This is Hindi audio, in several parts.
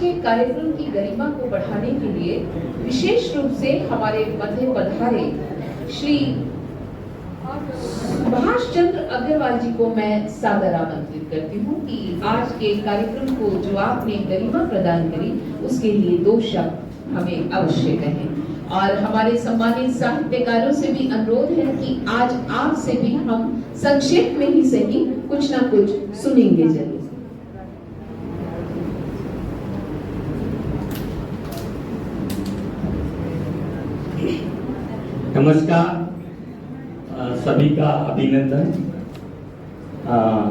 के कार्यक्रम की गरिमा को बढ़ाने के लिए विशेष रूप से हमारे मध्य पधारे श्री सुभाष चंद्र अग्रवाल जी को मैं सादर आमंत्रित करती हूँ कि आज के कार्यक्रम को जो आपने गरिमा प्रदान करी उसके लिए 2 शब्द हमें अवश्य कहें। और हमारे सम्मानित साहित्यकारों से भी अनुरोध है कि आज आपसे भी हम संक्षेप में ही सही कुछ ना कुछ सुनेंगे जरूर। नमस्कार, सभी का अभिनंदन।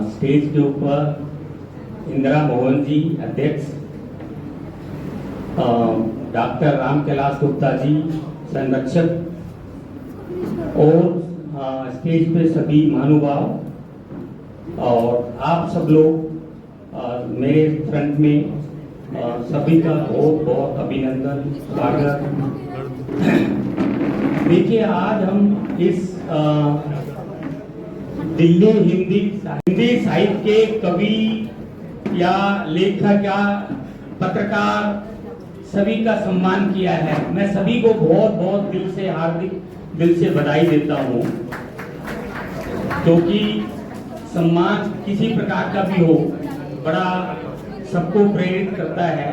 स्टेज के ऊपर इंदिरा मोहन जी अध्यक्ष, डॉक्टर राम कैलाश गुप्ता जी संरक्षक और स्टेज पे सभी महानुभाव और आप सब लोग मेरे फ्रंट में सभी का बहुत बहुत अभिनंदन, स्वागत। देखिए, आज हम इस दिल्ली हिंदी साहित्य के कवि या लेखक या पत्रकार सभी का सम्मान किया है। मैं सभी को बहुत बहुत दिल से, हार्दिक दिल से बधाई देता हूँ, क्योंकि सम्मान किसी प्रकार का भी हो बड़ा सबको प्रेरित करता है।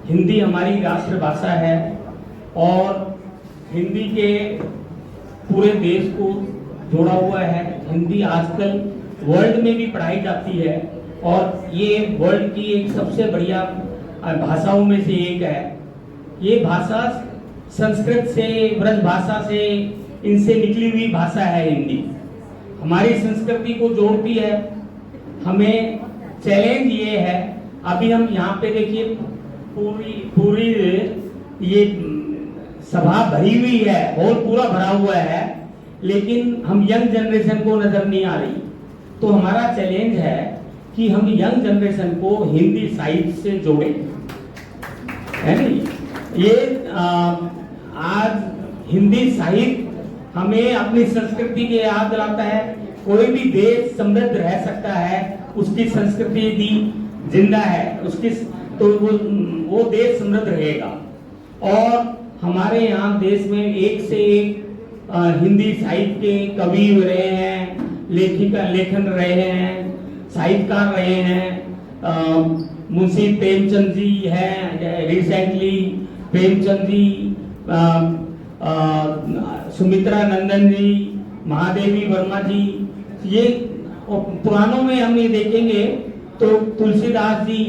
हिंदी हमारी राष्ट्रभाषा है और हिंदी के पूरे देश को जोड़ा हुआ है। हिंदी आजकल वर्ल्ड में भी पढ़ाई जाती है और ये वर्ल्ड की एक सबसे बढ़िया भाषाओं में से एक है। ये भाषा संस्कृत से, ब्रज भाषा से, इनसे निकली हुई भाषा है हिंदी। हमारी संस्कृति को जोड़ती है। हमें चैलेंज ये है, अभी हम यहाँ पे देखिए पूरी ये सभा भरी हुई है, हॉल पूरा भरा हुआ है, लेकिन हम यंग जनरेशन को नजर नहीं आ रही। तो हमारा चैलेंज है कि हम यंग जनरेशन को हिंदी साहित्य से जोड़ें, है नहीं? ये आज हिंदी साहित्य हमें अपनी संस्कृति की याद दिलाता है। कोई भी देश समृद्ध रह सकता है, उसकी संस्कृति यदि जिंदा है, उसकी तो वो देश समृद्ध रहेगा। और हमारे यहाँ देश में एक से एक हिंदी साहित्य के कवि रहे हैं, लेखन रहे हैं, साहित्यकार रहे हैं। मुंशी प्रेमचंद जी हैं, रिसेंटली प्रेमचंद जी, सुमित्रा नंदन जी, महादेवी वर्मा जी। ये पुरानों में हम ये देखेंगे तो तुलसीदास जी,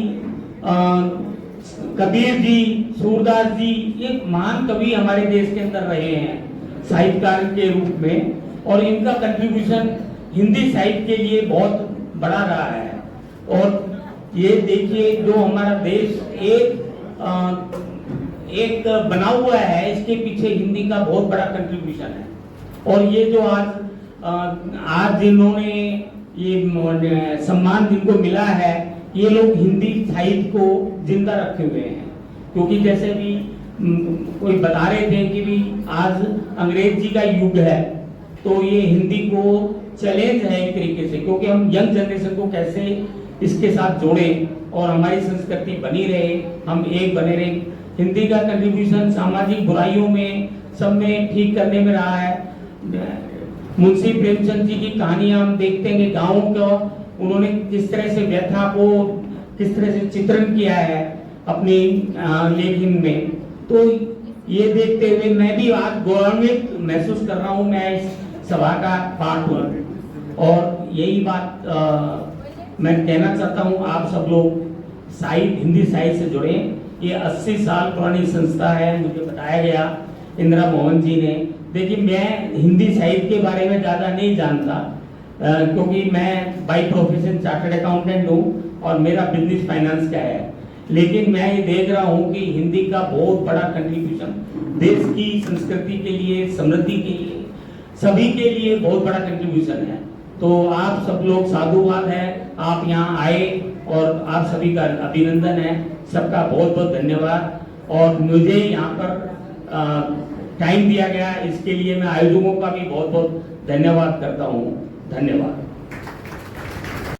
कबीर जी, सूरदास जी, ये महान कवि हमारे देश के अंदर रहे हैं साहित्यकार के रूप में, और इनका कंट्रीब्यूशन हिंदी साहित्य के लिए बहुत बड़ा रहा है। और ये देखिए, जो हमारा देश एक बना हुआ है, इसके पीछे हिंदी का बहुत बड़ा कंट्रीब्यूशन है। और ये जो आज जिन्होंने ये सम्मान जिनको मिला है, ये लोग हिंदी साहित्य को जिंदा रखे हुए हैं। क्योंकि जैसे भी कोई बता रहे थे कि भी आज अंग्रेज जी का युग है, तो ये हिंदी को चैलेंज है एक तरीके से, क्योंकि हम यंग जनरेशन को कैसे इसके साथ जोड़ें और हमारी संस्कृति बनी रहे, हम एक बने रहे। हिंदी का कंट्रीब्यूशन सामाजिक बुराइयों में, सब में ठीक करने में रहा है। मुंशी प्रेमचंद जी की कहानियां हम देखते हैं कि गाँव का उन्होंने किस तरह से व्यथा को किस तरह से चित्रण किया है अपनी लेखन में। तो ये देखते हुए मैं भी आज गौरवान्वित महसूस कर रहा हूँ, मैं इस सभा का पार्ट हूँ। और यही बात मैं कहना चाहता हूँ, आप सब लोग हिंदी साहित्य से जुड़े। ये 80 साल पुरानी संस्था है, मुझे बताया गया इंदिरा मोहन जी ने। देखिए, मैं हिंदी साहित्य के बारे में ज़्यादा नहीं जानता, क्योंकि मैं बाई प्रोफेशन चार्टर्ड अकाउंटेंट हूँ और मेरा बिजनेस फाइनेंस का है। लेकिन मैं ये देख रहा हूँ कि हिंदी का बहुत बड़ा कंट्रीब्यूशन देश की संस्कृति के लिए, समृद्धि के लिए, सभी के लिए बहुत बड़ा कंट्रीब्यूशन है। तो आप सब लोग साधुवाद है, आप यहाँ आए और आप सभी का अभिनंदन है। सबका बहुत बहुत धन्यवाद। और मुझे यहाँ पर टाइम दिया गया, इसके लिए मैं आयोजकों का भी बहुत बहुत धन्यवाद करता हूँ। धन्यवाद।